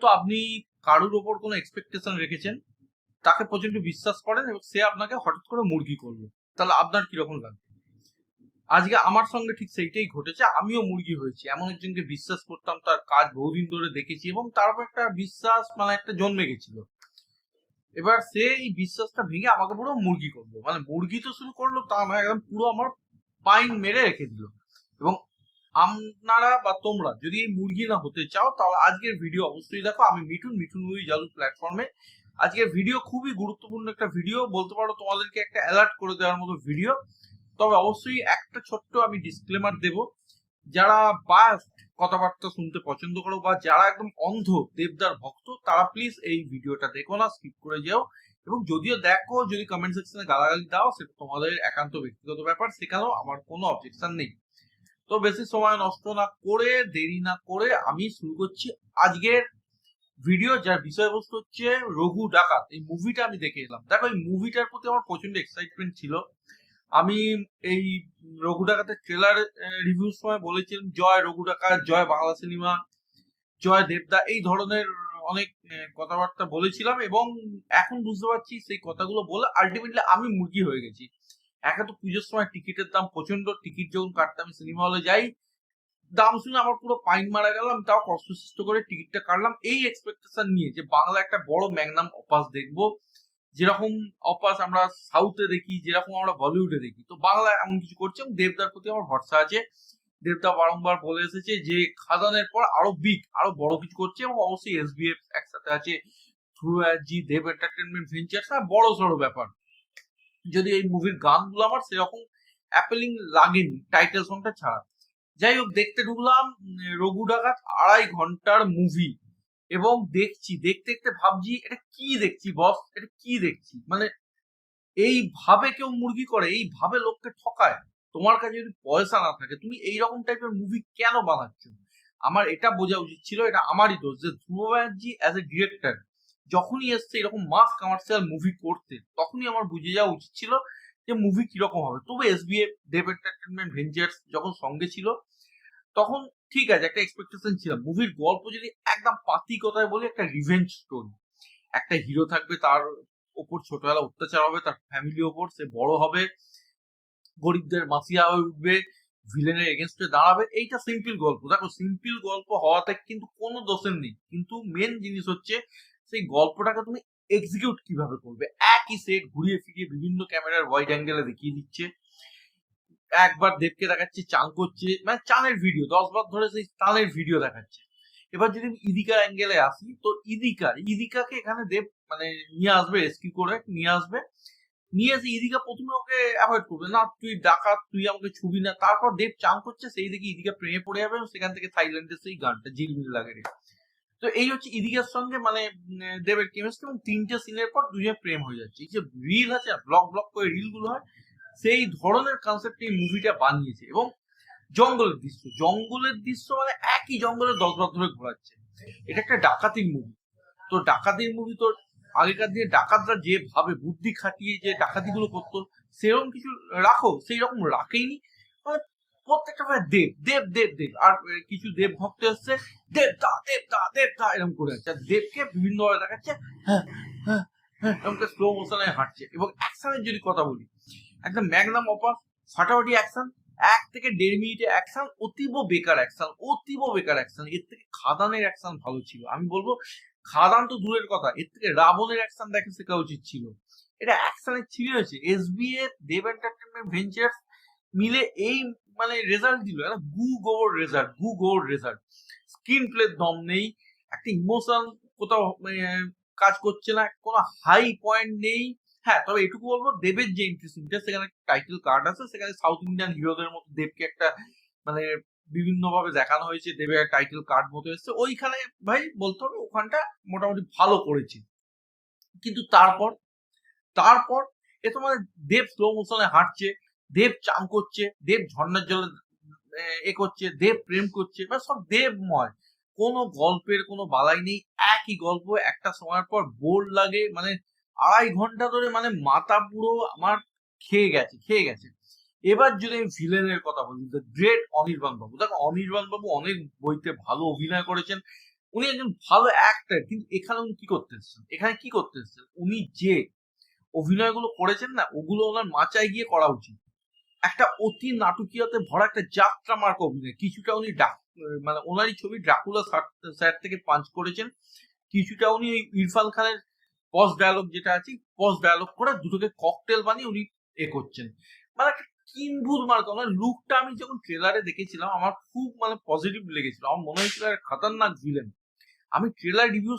তো আপনি কারুর ওপর কোনো এক্সপেকটেশন রেখেছেন, তাকে প্রচন্ড বিশ্বাস করেন এবং সে আপনাকে হঠাৎ করে মুরগি করলো, তাহলে আপনার কিরকম লাগবে? আজকে আমার সঙ্গে ঠিক সেইটাই ঘটেছে। আমিও মুরগি হয়েছি। এমন একজনকে বিশ্বাস করতাম, তার কাজ বহুদিন ধরে দেখেছি এবং তার উপর একটা বিশ্বাস মানে একটা জন্মে গেছিল। এবার সে এই বিশ্বাসটা ভেঙে আমাকে পুরো মুরগি করলো, মানে মুরগি তো শুরু করলো তা নয়, একদম পুরো আমার পাইন মেরে রেখে দিল। এবং আপনারা বা তোমরা যদি এই মুরগি না হতে চাও, তাহলে আজকের ভিডিও অবশ্যই দেখো। আমি মিঠুন, মিঠুন মুভি জাদু প্ল্যাটফর্মে। আজকের ভিডিও খুবই গুরুত্বপূর্ণ একটা ভিডিও, বলতে পারো তোমাদেরকে একটা অ্যালার্ট করে দেওয়ার মতো ভিডিও। তবে অবশ্যই একটা ছোট্ট আমি ডিসক্লেমার দেব, যারা বায়াসড কথাবার্তা শুনতে পছন্দ করো বা যারা একদম অন্ধ দেবদার ভক্ত, তারা প্লিজ এই ভিডিওটা দেখো না, স্কিপ করে যাও। এবং যদিও দেখো, যদি কমেন্ট সেকশনে গালাগালি দাও, সেটা তোমাদের একান্ত ব্যক্তিগত ব্যাপার, সেখানেও আমার কোনো অবজেকশন নেই। তো বেশি সময় নষ্ট না করে, দেরি না করে আমি শুরু করছি আজকের ভিডিও, যার বিষয়বস্তু হচ্ছে রঘু ডাকাত। এই মুভিটা আমি দেখে এলাম। দেখো, এই মুভিটার প্রতি আমার প্রচন্ড এক্সাইটমেন্ট ছিল। আমি এই রঘু ডাকাতের ট্রেলার রিভিউর সময় বলেছিলাম, জয় রঘু ডাকাত, জয় বাংলা সিনেমা, জয় দেবদা, এই ধরনের অনেক কথাবার্তা বলেছিলাম। এবং এখন বুঝতে পারছি সেই কথাগুলো বলে আলটিমেটলি আমি মুরগি হয়ে গেছি। একে তো পুজোর সময় টিকিটের দাম প্রচন্ড, টিকিট যখন কাটতে আমি সিনেমা হলে যাই, দাম শুনে আমার পুরো পাইন মারা গেল। আমি তাও কষ্ট করে টিকিটটা কাটলাম এই এক্সপেকটেশন নিয়ে যে বাংলা একটা বড় ম্যাগনাম অপাস দেখবো। যেরকম অপাস আমরা সাউথে দেখি, যেরকম আমরা বলিউডে দেখি, তো বাংলা এমন কিছু করছে এবং দেবদার প্রতি আমার ভরসা আছে। দেবদা বারংবার বলে এসেছে যে খাদানের পর আরো বিগ, আরো বড় কিছু করছে এবং অবশ্যই এসবিএফ একসাথে আছে, জি দেব এন্টারটেনমেন্ট ভেঞ্চার্স, বড় সড়ো ব্যাপার। যদি এই মুভির গানগুলো আমার সেরকম অ্যাপেলিং লাগেনি টাইটেল সংটা ছাড়া। যাই হোক, দেখতে ঢুকলাম রঘু ডাকাত 2.5 ঘন্টার মুভি। এবং দেখছি, দেখতে দেখতে ভাবছি এটা কি দেখছি বস, এটা কি দেখছি। মানে এইভাবে কেউ মুরগি করে, এইভাবে লোককে ঠকায়? তোমার কাছে যদি পয়সা না থাকে, তুমি এইরকম টাইপের মুভি কেন বানাচ্ছ? আমার এটা বোঝা উচিত ছিল, এটা আমারই দোষ যে ধ্রুব ব্যানার্জি অ্যাজ এ ডিরেক্টর যখনই এসছে এরকম মাস কমার্শিয়াল মুভি করতে, তখনই আমার বুঝে যাওয়া উচিত ছিল যে মুভি কিরকম হবে। তবে এসবিএফ দেব এন্টারটেনমেন্ট ভেঞ্চার্স যখন সঙ্গে ছিল, তখন ঠিক আছে, একটা এক্সপেকটেশন ছিল। মুভির গল্প যদি একদম পাতি কথায় বলি, একটা রিভেঞ্জ স্টোরি। একটা হিরো থাকবে, তার ওপর ছোটবেলা অত্যাচার হবে, তার ফ্যামিলির ওপর, সে বড় হবে, গরিবদের মাফিয়া হয়ে উঠবে, ভিলেনের এগেনস্টে দাঁড়াবে। এইটা সিম্পল গল্প। দেখো, সিম্পল গল্প হওয়াতে কিন্তু কোনো দোষের নেই, কিন্তু মেন জিনিস হচ্ছে সেই গল্পটাকে তুমি এক্সিকিউট কিভাবে করবে। একই সেট ঘুরিয়ে ফিরিয়ে বিভিন্ন ক্যামেরার ওয়াইড অ্যাঙ্গেলে দেখিয়ে দিচ্ছে। একবার দেবকে দেখাচ্ছে চান করছে, মানে চানের ভিডিও 10 বার ধরে সেই চানের ভিডিও দেখাচ্ছে। এবার যদি আমি ইদিকার অ্যাঙ্গেলে আসি, তো ইদিকাকে এখানে দেব মানে নিয়ে আসবে, রেস্কিউ করে নিয়ে আসবে। নিয়ে এসে ইদিকা প্রথমে ওকে অ্যাভয়েড করবে, না তুই ডাকাত, তুই আমাকে ছুবি না। তারপর দেব চান করছে, সেই দেখি ইদিকা প্রেমে পড়ে যাবে এবং সেখান থেকে থাইল্যান্ডের সেই গানটা ঝিলমিল লাগে রে। তো এই হচ্ছে ইদিকার সঙ্গে মানে দেবের কেমিস্ট্রি। এবং 3টে সিনের পর দুজনে প্রেম হয়ে যাচ্ছে। এই যে রিল আছে, ব্লক ব্লক করে রিল গুলো হয়, সেই ধরনের কনসেপ্ট এই মুভিটা বানিয়েছে। এবং জঙ্গলের দৃশ্য মানে একই জঙ্গলে 10 বার ধরে ঘোরাচ্ছে। এটা একটা ডাকাতির মুভি। তো ডাকাতির মুভি, তো আগেকার দিনে ডাকাতরা যেভাবে বুদ্ধি খাটিয়ে যে ডাকাতিগুলো করতো, সেরকম কিছু রাখো, সেই রকম রাখেইনি। মানে প্রত্যেকটা মানে দেব দেব দেব দেব, আর কিছু দেব ভক্ত এসছে, দেবদা দেবদা দেবদা এরকম করে যাচ্ছে। আর দেবকে বিভিন্ন ভাবে দেখাচ্ছে, হ্যাঁ হ্যাঁ হ্যাঁ, এরকম স্লো মোশনে হাঁটছে। এবং অ্যাকশনের যদি কথা বলি, একটা ম্যাগনাম অপাস, ফাটাফাটি অ্যাকশন, 1 থেকে 1.5 মিনিটে অ্যাকশন, অতীব বেকার অ্যাকশন, অতীব বেকার অ্যাকশন। এর থেকে খাদানের অ্যাকশন ভালো ছিল। আমি বলবো খাদান তো দূরের কথা, এর থেকে রাবণের অ্যাকশন দেখে শেখা উচিত ছিল। এটা অ্যাকশনের ছিল হয়েছে। এসবিএফ দেব এন্টারটেনমেন্ট ভেঞ্চার্স মিলে এই মানে রেজাল্ট দিল, একটা গু গোবর রেজাল্ট। স্ক্রিন প্লের দম নেই, একটা ইমোশন কোথাও কাজ করছে না, কোনো হাই পয়েন্ট নেই। হ্যাঁ, তবে এটুকু বলবো, দেবের যে ইন্টারেস্টিং, সেখানে টাইটেল কার্ড আছে, সেখানে সাউথ ইন্ডিয়ান হিরোদের মতো দেবকে একটা মানে বিভিন্ন ভাবে দেখানো হয়েছে। দেবের টাইটেল কার্ড মতো এসছে ওইখানে। ভাই বলতে হবে ওখানটা মোটামুটি ভালো করেছে। কিন্তু তারপর তারপর এ তোমার দেব স্লো মোশনে হাঁটছে, দেব চান করছে, দেব ঝর্ণার জলে এ করছে, দেব প্রেম করছে, মানে সব দেবময়। কোনো গল্পের কোনো বালাই নেই। একই গল্প একটা সময়ের পর বোর লাগে। মানে 2.5 ঘন্টা ধরে মানে মাথা পুরো আমার খেয়ে গেছে। এবার যদি আমি ভিলেনের কথা বলি, দ্য গ্রেট অনির্বাণ বাবু। দেখো, অনির্বাণ বাবু অনেক বইতে ভালো অভিনয় করেছেন, উনি একজন ভালো অ্যাক্টর, কিন্তু এখানে উনি কি করতে এসেছেন, উনি যে অভিনয়গুলো করেছেন না, ওগুলো ওনার মাচায় গিয়ে করা উচিত। একটা অতি নাটকীয়তে ভরা একটা যাত্রা মার্ক অভিনয়। কিছুটা উনি মানে ওনারই ছবি ড্রাকুলা স্যার থেকে পাঞ্চ করেছেন, কিছুটা উনি ওই ইরফান খানের পজ ডায়লগ যেটা আছে, পজ ডায়লগ করে দুটোকে ককটেল বানিয়ে উনি করছেন। মানে একটা কিম্ভূত মার্কা। ওনার লুকটা আমি যখন ট্রেলারে দেখেছিলাম আমার খুব মানে পজিটিভ লেগেছিল। আমার মনে হয়েছিল একটা খতরনাক ভিলেন। আমি ট্রেলার রিভিউ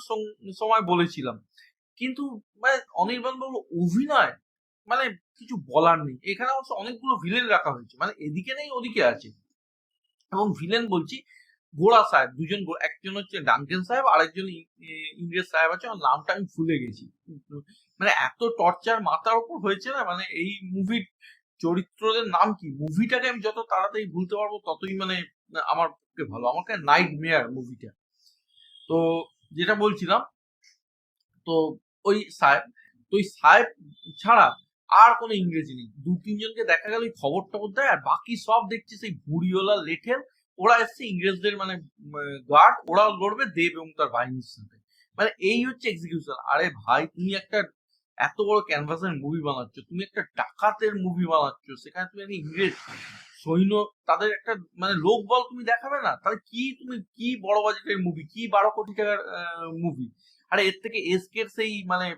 সময় বলেছিলাম, কিন্তু মানে অনির্বাণ বাবু অভিনয় মানে কিছু বলার নেই। এখানে অবশ্য অনেকগুলো ভিলেন রাখা হয়েছে, মানে এদিকে নেই ওদিকে আছে। এবং ভিলেন বলছি গোড়া সাহেব, দুজন, একজন হচ্ছে ডানকেন সাহেব, আরেকজন ইংরেজ সাহেব আছে, আমার নামটা আমি ভুলে গেছি। মানে এত টর্চার মাথার উপর হয়েছে না, মানে এই মুভির চরিত্রদের নাম কি, মুভিটাকে আমি যত তাড়াতাড়ি ভুলতে পারবো ততই মানে আমার পক্ষে ভালো। আমাকে নাইট মেয়ার মুভিটা। তো যেটা বলছিলাম, তো ওই সাহেব, ছাড়া আর কোনো ইংরেজি নেই। দু তিনজনকে দেখা গেল ওই খবর টবর দেয়, আর বাকি সব দেখছি সেই ভুড়িওয়ালা লেঠেল। ওরা এসছে ইংরেজদের মানে গার্ড, ওরা লড়বে দেব এবং তার বাহিনীর সাথে। মানে এই হচ্ছে এক্সিকিউশন। আরে ভাই, তুমি একটা এত বড় ক্যানভাসের মুভি বানাচ্ছ, তুমি একটা ডাকাতের মুভি বানাচ্ছ, সেখানে তুমি একটা ইংরেজ সৈন্য তাদের একটা মানে লোক বল তুমি দেখাবে না? তাহলে তুমি কি বড় বাজেটের মুভি, কি 12 কোটি টাকার মুভি? আরে এর থেকে এসকের সেই মানে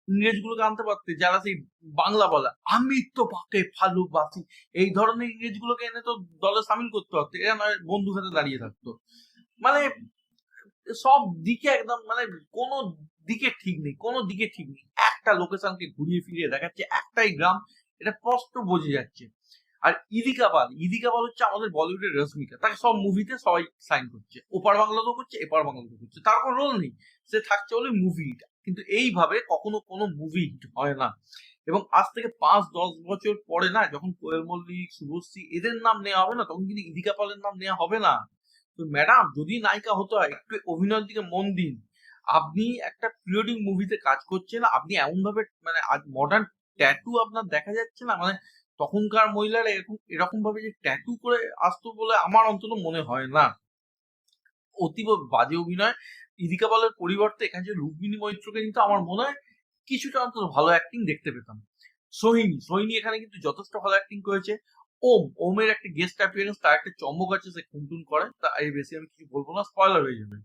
ইংরেজ গুলোকে আনতে পারতে, যারা সেই বাংলা বলা, আমি তো পাকে ভালোবাসি, এই ধরনের ইংরেজ গুলোকে এনে তো দলে সামিল করতে পারতো। এরা নয় বন্দুক হাতে দাঁড়িয়ে থাকতো। মানে সব দিকে একদম মানে কোনো দিকে ঠিক নেই, একটা লোকেশনকে ঘুরিয়ে ফিরিয়ে দেখাচ্ছে, একটাই গ্রাম, এটা স্পষ্ট বোঝা যাচ্ছে। আর ইদিকা পাল হচ্ছে আমাদের বলিউডের রশ্মিকা। তাকে সব মুভিতে সবাই সাইন করছে, ওপার বাংলাতেও করছে, এপার বাংলাতেও করছে, তার কোনো রোল নেই, সে থাকছে বলে মুভিটা। কিন্তু এইভাবে কখনো কোনো মুভি হিট হয় না। এবং আজ থেকে 5-10 বছর পরে না, যখন কোয়েল মল্লিক, শুভশ্রী এদের নাম নেওয়া হবে না, তখন কিন্তু ইদিকা পালের নাম নেওয়া হবে না। তো ম্যাডাম, যদি নায়িকা হতে হয় একটু অভিনয়ের দিকে মন দিন। আপনি একটা পিরিয়ডিক মুভিতে কাজ করছেন, আপনি এমন ভাবে মানে আজ মডার্ন ট্যাটু আপনার দেখা যাচ্ছে না, মানে তখনকার মহিলারা এরকম ভাবে যে ট্যাটু করে আসতো বলে আমার অন্তত মনে হয় না। অতীব বাজে অভিনয়। ইদিকা পালের পরিবর্তে এখানে যে রুক্মিণী মৈত্রকে কিন্তু আমার মনে হয় কিছুটা অন্তত ভালো অ্যাক্টিং দেখতে পেতাম। সোহিনী এখানে কিন্তু যথেষ্ট ভালো অ্যাক্টিং করেছে। ওমের একটা গেস্ট অ্যাপিয়ারেন্স, তার একটা চমক আছে, সে খুনটুন করে, তা এই বেশি আমি কিছু বলবো না, স্পয়লার হয়ে যাবে।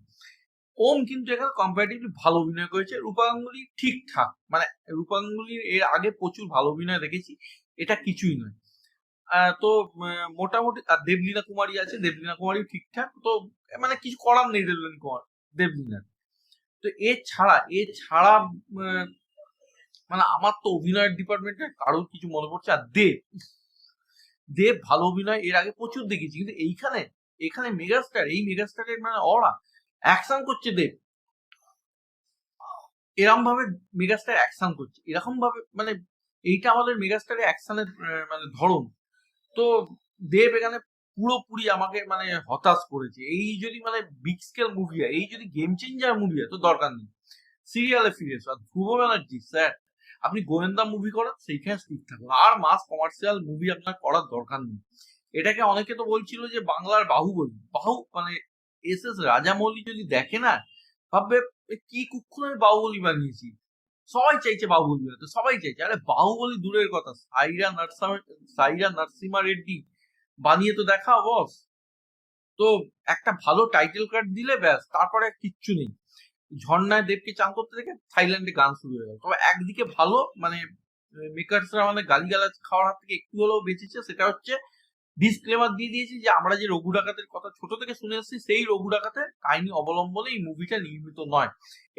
ওম কিন্তু এখানে কম্পারেটিভলি ভালো অভিনয় করেছে। রূপা গাঙ্গুলি ঠিকঠাক, মানে রূপা গাঙ্গুলির এর আগে প্রচুর ভালো অভিনয় দেখেছি, এটা কিছুই নয়। তো মোটামুটি আর দেবলীনা কুমারী আছে, দেবলীনা কুমারী ঠিকঠাক। তো মানে কিছু করার নেই দেবলীনার। তো এছাড়া মানে আমার তো অভিনয়ের ডিপার্টমেন্টে কারোর কিছু মনে পড়ছে। আর দেব ভালো অভিনয় এর আগে প্রচুর দেখেছি, কিন্তু এখানে মেগাস্টারের মানে অরা অ্যাকশন করছে দেব, এরকম ভাবে মেগাস্টার অ্যাকশন করছে, এরকম ভাবে মানে এইটা আমাদের মেগাস্টারের অ্যাকশনের মানে ধরন। তো দেব এখানে পুরোপুরি আমাকে মানে হতাশ করেছে। এই যদি মানে বিগ স্কেল মুভি হয়, এই যদি গেম চেঞ্জার মুভি হয়, তো দরকার নেই, সিরিয়ালে ফিরে এসো। আর ধ্রুব ব্যানার্জি স্যার, আপনি গোয়েন্দা মুভি করেন, সেইখানে স্থির থাকুন, আর মাস কমার্শিয়াল মুভি আপনার করার দরকার নেই। এটাকে অনেকে তো বলছিল যে বাংলার বাহুবলী, মানে এস রাজামৌলি যদি দেখে না, ভাববে কি কুক্ষণ আমি বাহুবলী বানিয়েছি। সবাই চাইছে বাহুবলী হতে, সবাই চাইছে। আরে বাহুবলী দূরের কথা, সাইরা নরসিমা রেড্ডি বানিয়ে তো দেখা বস। তো একটা ভালো টাইটেল কার্ড দিলে ব্যাস, তারপরে কিচ্ছু নেই। ঝর্ণায় দেবকে চান করতে দেখে থাইল্যান্ডে গান শুরু হয়ে গেল। তবে একদিকে ভালো, মানে মেকার্সরা মানে গালিগালাজ খাওয়ার হাত থেকে একটু হলেও বেঁচেছে, সেটা হচ্ছে ডিসক্লেমার দিয়ে দিয়েছি যে আমরা যে রঘু ডাকাতের কথা ছোট থেকে শুনে এসেছি, সেই রঘু ডাকাতের কাহিনী অবলম্বনে এই মুভিটা নির্মিত নয়।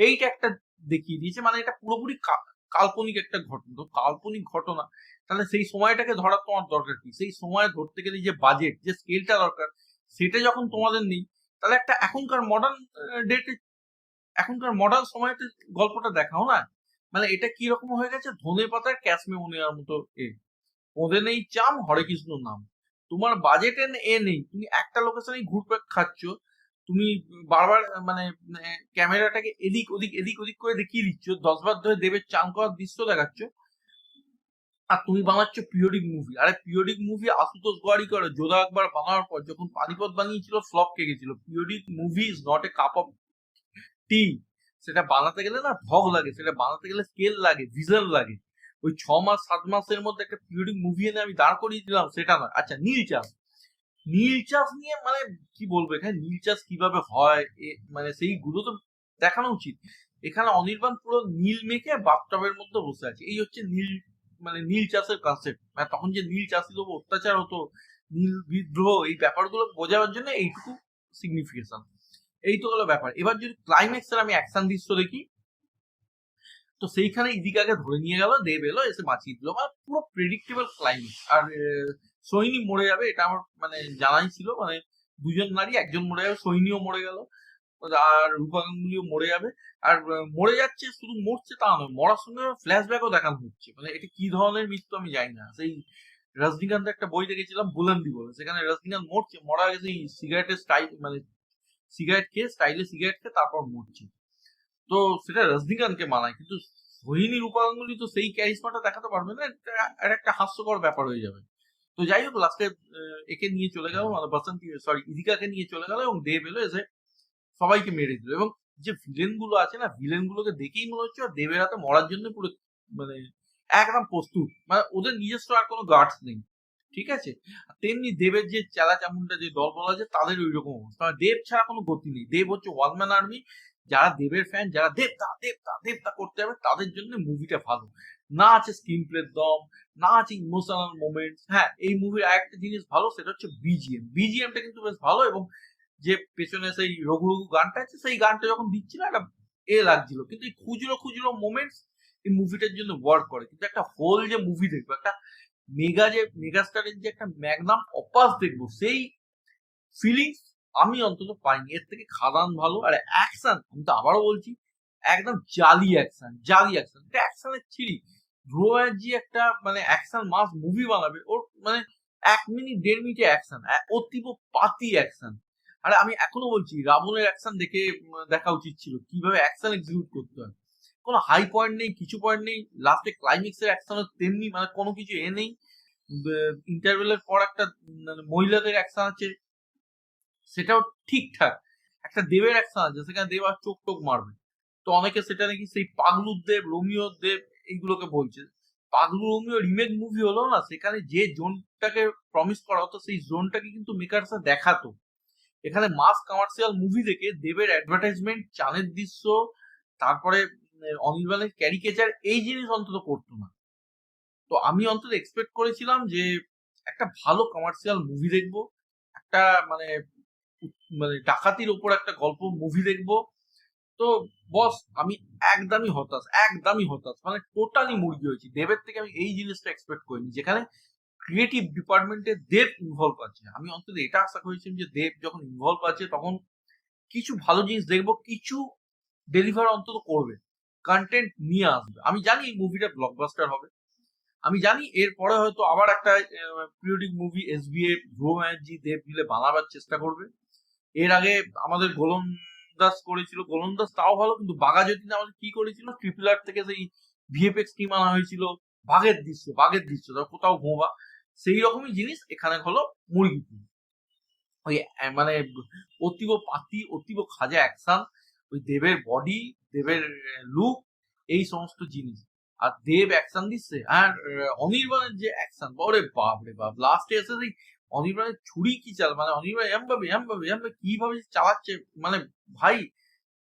এইটা একটা দেখিয়ে দিয়েছে, মানে এটা পুরোপুরি কাল্পনিক একটা ঘটনা। তো কাল্পনিক ঘটনা, তাহলে সেই সময়টাকে ধরার তোমার দরকার কি? সেই সময় ধরতে গেলে যে বাজেট, যে স্কেলটা দরকার, সেটা যখন তোমাদের নেই, তাহলে একটা এখনকার মডার্ন সময়তে গল্পটা দেখাও না। মানে এটা কি রকম হয়ে গেছে, ধনে পাতার ক্যাশ মেমো নেওয়ার মতো। ওদের নেই চাম, হরে কৃষ্ণ নাম, তোমার বাজেটে নেই, তুমি একটা লোকেশনে ঘুরপাক খাচ্ছ, তুমি বারবার মানে ক্যামেরাটাকে এদিক ওদিক করে দেখিয়ে দিচ্ছ, 10 বার ধরে দেবের চান করার দৃশ্য দেখাচ্ছ, আর তুমি বানাচ্ছ পিরিয়ডিক মুভি। আরে পিরিয়ডিক মুভি আশুতোষ গোয়ারিকর যোধা আকবর বানানোর পর যখন পানিপথ বানিয়েছিল, ফ্লপ খেয়ে গেছিল। Periodic movie is not a cup of সত্যি সেটা বানাতে গেলে না ঢং লাগে, সেটা বানাতে গেলে স্কেল লাগে, ভিজন লাগে। ওই 6 মাস 7 মাসের মধ্যে একটা পিরিয়ডিক মুভি এনে আমি দাঁড় করিয়ে দিলাম সেটা নয়। আচ্ছা, নীল চাষ, নীল চাষ নিয়ে মানে কি বলবো, এখানে নীল চাষ কিভাবে হয় মানে সেইগুলো তো দেখানো উচিত। এখানে অনির্বাণ পুরো নীল মেখে বাথটবের মধ্যে বসে আছে, এই হচ্ছে নীল, মানে নীল চাষের কনসেপ্ট। মানে তখন যে নীল চাষির উপর অত্যাচার হতো, নীল বিদ্রোহ, এই ব্যাপারগুলো বোঝাবার জন্য এইটুকু সিগনিফিকেশন। এই তো হলো ব্যাপার। এবার যদি ক্লাইম্যাক্সের আমি অ্যাকশন দৃশ্য দেখি, তো সেইখানে ইদিকাকে ধরে নিয়ে গেল, দেব এলো এসে বাঁচিয়ে দিল, মানে পুরো প্রেডিক্টেবল ক্লাইম্যাক্স। আর সৈনী মরে যাবে এটা আমার মানে জানাই ছিল, মানে দুজন নারী, একজন মরে যাবে, সৈনীও মরে গেল, আর রূপা গাঙ্গুলিও মরে যাবে। আর মরে যাচ্ছে, শুধু মরছে তা নয়, মরার সঙ্গে ফ্ল্যাশব্যাকও দেখানো হচ্ছে। মানে এটা কি ধরনের মৃত্যু আমি জানি না। সেই রজনীকান্ত একটা বই দেখেছিলাম বুলন্দি বলে, সেখানে রজনীকান্ত মরছে, মরা গেছে সিগারেটের স্টাইল, মানে সিগারেট খেয়ে স্টাইলে সিগারেট খেয়ে তারপর মরছে। তো সেটা রজনীকান্তকে মানায়, কিন্তু সোহিনী রূপা গাঙ্গুলি তো সেই ক্যারিশমাটা দেখাতে পারবে না, এটা একটা হাস্যকর ব্যাপার হয়ে যাবে। তো যাই হোক, লাস্টে একে নিয়ে চলে গেল, মানে বসন্তী, সরি ইদিকাকে নিয়ে চলে গেল, এবং দেব এলো এসে সবাইকে মেরে দিল। এবং যে ভিলেন গুলো আছে না, ভিলেন গুলোকে দেখেই মনে হচ্ছে দেবের হাতে মরার জন্য পুরো মানে একদম প্রস্তুত, মানে ওদের নিজস্ব আর কোনো গার্ডস নেই, ঠিক আছে। তেমনি দেবের যে চেলা চামুন্ডা যে দল বলা আছে তাদের ওই রকম অবস্থা, মানে দেব ছাড়া কোনো গতি নেই। দেব হচ্ছে ওয়ান ম্যান আর্মি। যারা দেবের ফ্যান, যারা দেবতা দেবতা দেবতা করতে হবে, তাদের জন্য মুভিটা ভালো। না আছে স্ক্রিন প্লের দম, না আছে ইমোশনাল মোমেন্টস। হ্যাঁ, এই মুভির আরেকটা জিনিস ভালো, সেটা হচ্ছে বিজিএম। বিজিএমটা কিন্তু বেশ ভালো, এবং যে পেছনে সেই রঘু রঘু গানটা আছে, সেই গানটা যখন দিচ্ছিল একটা লাগছিল, কিন্তু এই খুচরো খুচরো মোমেন্টস এই মুভিটার জন্য ওয়ার্ক করে। কিন্তু একটা হোল যে মুভি দেখবো, একটা মেগাস্টারের যে একটা ম্যাগনাম অপাস দেখবো, সেই ফিলিংস আমি অন্তত পাইনি। এর থেকে খাদান ভালো। আর অ্যাকশন, আমি তো আবারও বলছি, একদম জালি অ্যাকশন, জালি অ্যাকশন, এটা অ্যাকশনের ছিরি। ধ্রুব ব্যানার্জি একটা মানে অ্যাকশন মাস মুভি বানাবে, ওর মানে 1 মিনিট 1.5 মিনিটে অ্যাকশন, অতীব পাতি অ্যাকশন। আরে আমি এখনো বলছি রাবণের অ্যাকশন দেখে দেখা উচিত ছিল, কিভাবে অ্যাকশন এক্সিকিউট করতে হয়। কোনো হাই পয়েন্ট নেই, কিছু পয়েন্ট নেই, লাস্টে ক্লাইম্যাক্সের অ্যাকশন তেমনি, মানে কোনো কিছু নেই। ইন্টারভেলের পর একটা মানে মহিলাদের অ্যাকশন আছে, সেটাও ঠিকঠাক। একটা দেবের অ্যাকশন আছে, সেখানে দেব আর চোখ টোক মারবে। তো অনেকে সেটা নাকি সেই পাগলুর দেব, রোমিও দেব এইগুলোকে বলছে। পাগলু রোমিও রিমেক মুভি হলো না, সেখানে যে জোনটাকে প্রমিস করা হতো সেই জোনটাকে কিন্তু মেকারসরা দেখাতো। এখানে মাস কমার্শিয়াল মুভি দেখে দেবের অ্যাডভার্টাইজমেন্ট, চানের দৃশ্য, তারপরে অনির্বাণের ক্যারিকেচার, এই জিনিস অন্তত করতো না। তো আমি অন্তত এক্সপেক্ট করেছিলাম যে একটা ভালো কমার্শিয়াল মুভি দেখবো, একটা মানে মানে ডাকাতির উপর একটা গল্প মুভি দেখবো। তো বস, আমি একদমই হতাশ, একদমই হতাশ, মানে টোটালি মুরগি হয়েছি। দেবের থেকে আমি এই জিনিসটা এক্সপেক্ট করিনি, যেখানে ক্রিয়েটিভ ডিপার্টমেন্টে দেব ইনভলভ আছে। আমি অন্তত এটা আশা করেছিলাম যে দেব যখন ইনভলভ আছে তখন কিছু ভালো জিনিস দেখবো, কিছু ডেলিভার অন্তত করবে, কন্টেন্ট নিয়ে আসবে। আমি জানি এই মুভিটা ব্লকবাস্টার হবে, আমি জানি এরপরে হয়তো আবার একটা পিরিয়ডিক মুভি এসবিএ ধ্রুব ব্যানার্জি দেব মিলে বানাবার চেষ্টা করবে। এর আগে আমাদের গোলন্দাজ করেছিল, গোলন্দাজ তাও ভালো, কিন্তু বাঘা যতীন আমাদের কি করেছিল, ট্রিপল আর থেকে সেই ভিএফএক্স টিম আনা হয়েছিল, বাঘের দৃশ্য, বাঘের দৃশ্য কোথাও ঘোবা, সেই রকমই জিনিস এখানে হলো মুরগি। ওই মানে অতীব পাতি, অতীব খাজা অ্যাকশন, ওই দেবের বডি, দেবের লুক, এই সমস্ত জিনিস। আর দেব অ্যাকশন দিচ্ছে, আর অনির্বাণের যে অ্যাকশন, ওরে বাপ রে বাপ, লাস্টে এসে সেই অনির্বাণের ছুরি কি চাল, মানে অনির্বাণ এমভাবে এমভাবে এমভাবে কিভাবে চালাচ্ছে, মানে ভাই,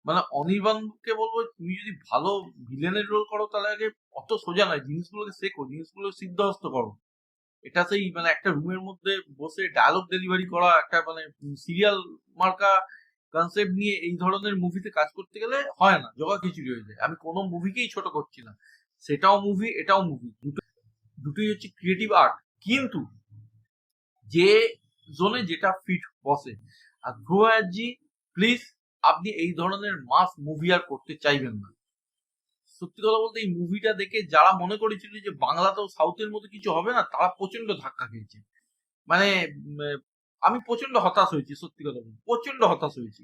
মানে অনির্বাণকে বলবো তুমি যদি ভালো ভিলেনের রোল করো তাহলে আগে অত সোজা নয়, জিনিসগুলোকে শেখো, জিনিসগুলো সিদ্ধহস্ত করো। এটা সেই মানে একটা রুমের মধ্যে বসে ডায়লগ ডেলিভারি করা, একটা মানে সিরিয়াল মার্কা কনসেপ্ট নিয়ে এই ধরনের মুভিতে কাজ করতে গেলে হয় না, জগা খিচুড়ি হয়ে যায়। আমি কোনো মুভিকেই ছোট করছি না, সেটাও মুভি এটাও মুভি, দুটোই হচ্ছে ক্রিয়েটিভ আর্ট, কিন্তু যে জোনে যেটা ফিট বসে। আর ধ্রুব ব্যানার্জি, প্লিজ, আপনি এই ধরনের মাস মুভি আর করতে চাইবেন না। সত্যি কথা বলতে এই মুভিটা দেখে যারা মনে করেছিল যে বাংলাতেও সাউথের মতো কিছু হবে না, তারা প্রচন্ড ধাক্কা খেয়েছে। মানে আমি প্রচন্ড হতাশ হয়েছি, সত্যি কথা বলতে প্রচন্ড হতাশ হয়েছি।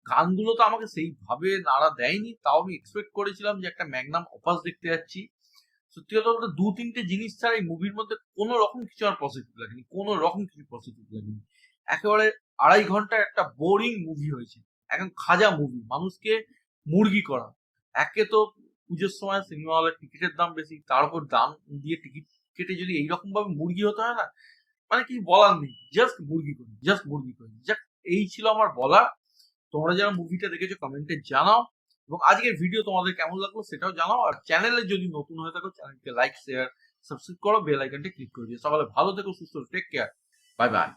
গানগুলো তো আমাকে সেইভাবে নাড়া দেয়নি, তাও আমি এক্সপেক্ট করেছিলাম যে একটা ম্যাগনাম অপাস দেখতে যাচ্ছি। সত্যি কথা বলতে 2-3টে জিনিস ছাড়া এই মুভির মধ্যে কোনো রকম কিছু আমার পজিটিভ লাগেনি, কোনো রকম কিছু পজিটিভ লাগেনি। একেবারে 2.5 ঘন্টার একটা বোরিং মুভি হয়েছে, একদম খাজা মুভি, মানুষকে মুরগি করা। একে তো পুজোর সময় সিনেমা হলের টিকিটের দাম বেশি, তার উপর দাম দিয়ে টিকিট কেটে যদি এইরকম ভাবে মুরগি হতে হয় না, মানে কিছু বলার নেই, জাস্ট মুরগি করি, জাস্ট মুরগি করি। যাক, এই ছিল আমার বলা। তোমরা যারা মুভিটা দেখেছো কমেন্টে জানাও, এবং আজকের ভিডিও তোমাদের কেমন লাগলো সেটাও জানাও। আর চ্যানেলে যদি নতুন হয়ে থাকো চ্যানেলকে লাইক, শেয়ার, সাবস্ক্রাইব করো, বেল আইকনটা ক্লিক করে দিও। সকালে ভালো থেকো, সুস্থ, টেক কেয়ার, বাই বাই।